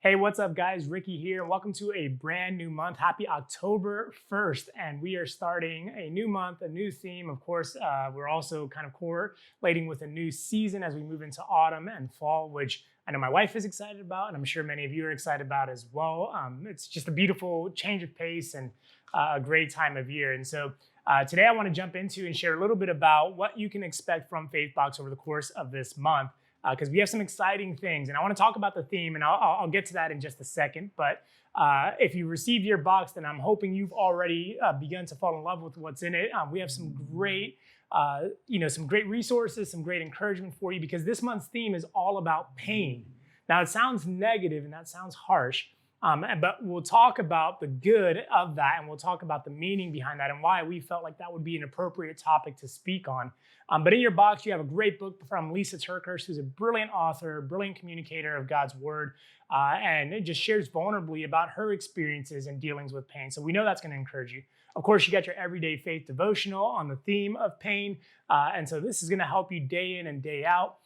Hey, what's up, guys? Ricky here. Welcome to a brand new month. Happy October 1st. And we are starting a new month, a new theme. Of course, we're also kind of correlating with a new season as we move into autumn and fall, which I know my wife is excited about, and I'm sure many of you are excited about as well. It's just a beautiful change of pace and a great time of year. And so today I want to jump into and share a little bit about what you can expect from Faithbox over the course of this month, because we have some exciting things. And I want to talk about the theme, and I'll get to that in just a second. But if you received your box, then I'm hoping you've already begun to fall in love with what's in it. We have some great, some great resources, some great encouragement for you, because this month's theme is all about pain. Now, it sounds negative and that sounds harsh, but we'll talk about the good of that, and we'll talk about the meaning behind that and why we felt like that would be an appropriate topic to speak on. But in your box, you have a great book from Lisa Turkhurst, who's a brilliant author, brilliant communicator of God's word, and it just shares vulnerably about her experiences and dealings with pain. So we know that's going to encourage you. Of course, you got your everyday faith devotional on the theme of pain, and so this is going to help you day in and day out.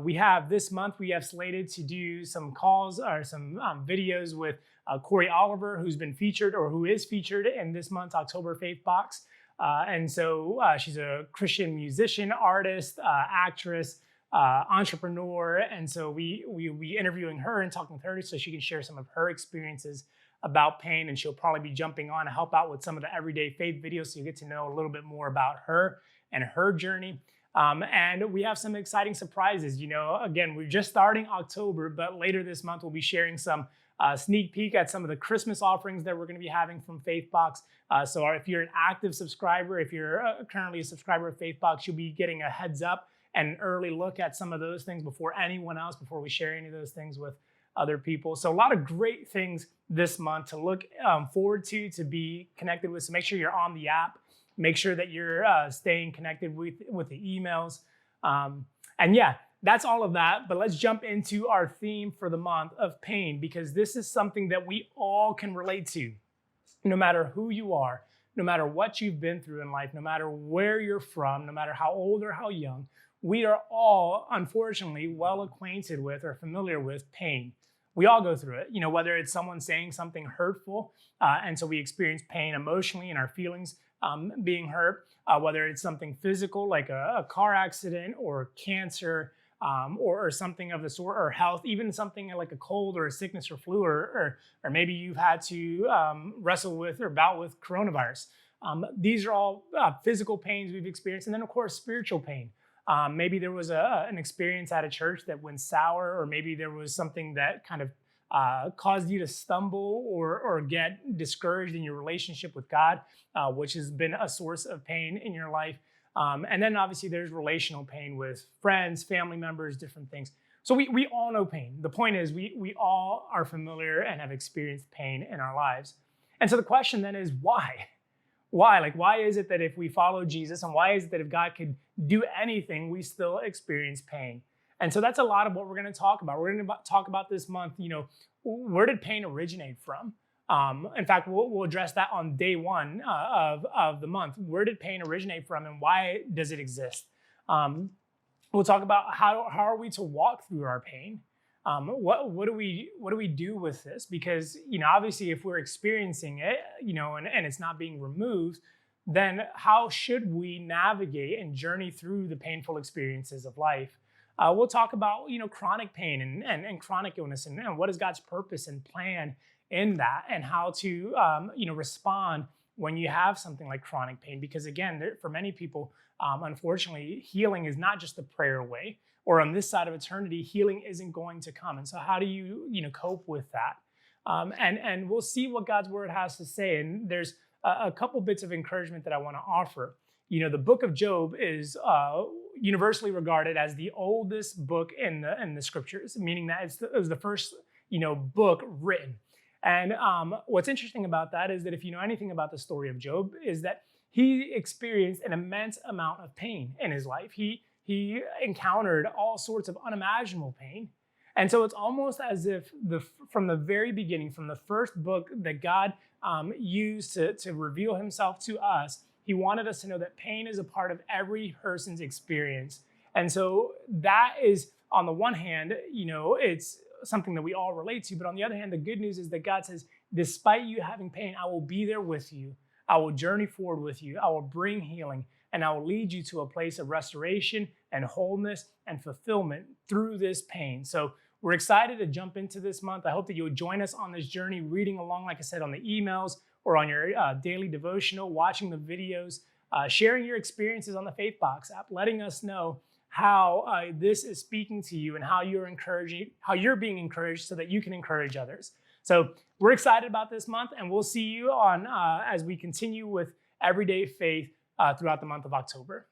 We have this month, we have slated to do some calls or some videos with Corey Oliver, who's been featured or who is featured in this month's October Faith Box. And so she's a Christian musician, artist, actress, entrepreneur. And so we'll be interviewing her and talking with her so she can share some of her experiences about pain. And she'll probably be jumping on to help out with some of the everyday faith videos so you get to know a little bit more about her and her journey. And we have some exciting surprises. Again, we're just starting October, but later this month, we'll be sharing some sneak peek at some of the Christmas offerings that we're going to be having from Faithbox. So if you're an active subscriber, if you're currently a subscriber of Faithbox, you'll be getting a heads up and an early look at some of those things before anyone else, before we share any of those things with other people. So a lot of great things this month to look forward to be connected with. So make sure you're on the app. Make sure that you're staying connected with the emails. And yeah, that's all of that. But let's jump into our theme for the month of pain, because this is something that we all can relate to, no matter who you are, no matter what you've been through in life, no matter where you're from, no matter how old or how young. We are all, unfortunately, well acquainted with or familiar with pain. We all go through it, whether it's someone saying something hurtful, and so we experience pain emotionally in our feelings being hurt, whether it's something physical like a car accident or cancer, or something of the sort, or health, even something like a cold or a sickness or flu, or maybe you've had to wrestle with or bout with coronavirus. These are all physical pains we've experienced. And then, of course, spiritual pain. Maybe there was an experience at a church that went sour, or maybe there was something that kind of caused you to stumble or get discouraged in your relationship with God, which has been a source of pain in your life. And then obviously there's relational pain with friends, family members, different things. So we all know pain. The point is we all are familiar and have experienced pain in our lives. And so the question then is why? Why? Why is it that if we follow Jesus, and why is it that if God could do anything, we still experience pain? And so that's a lot of what we're going to talk about. We're going to talk about this month, where did pain originate from? In fact, we'll address that on day one of the month. Where did pain originate from, and why does it exist? We'll talk about how are we to walk through our pain. What do we do with this? Because obviously, if we're experiencing it, and it's not being removed, then how should we navigate and journey through the painful experiences of life? We'll talk about chronic pain and chronic illness, and what is God's purpose and plan in that, and how to respond when you have something like chronic pain. Because again, for many people, unfortunately, healing is not just a prayer away, or on this side of eternity, healing isn't going to come. And so how do you cope with that? And we'll see what God's word has to say. And there's a couple bits of encouragement that I want to offer. The book of Job is universally regarded as the oldest book in the scriptures, meaning that it was the first book written. And what's interesting about that is that if you know anything about the story of Job, is that he experienced an immense amount of pain in his life. He encountered all sorts of unimaginable pain. And so it's almost as if from the very beginning, from the first book that God used to reveal himself to us, he wanted us to know that pain is a part of every person's experience. And so that is, on the one hand, it's something that we all relate to. But on the other hand, the good news is that God says, despite you having pain, I will be there with you. I will journey forward with you. I will bring healing, and I will lead you to a place of restoration and wholeness and fulfillment through this pain. So we're excited to jump into this month. I hope that you'll join us on this journey, reading along, like I said, on the emails or on your daily devotional, watching the videos, sharing your experiences on the Faithbox app, letting us know how this is speaking to you and how you're being encouraged so that you can encourage others. So we're excited about this month, and we'll see you on as we continue with Everyday Faith throughout the month of October.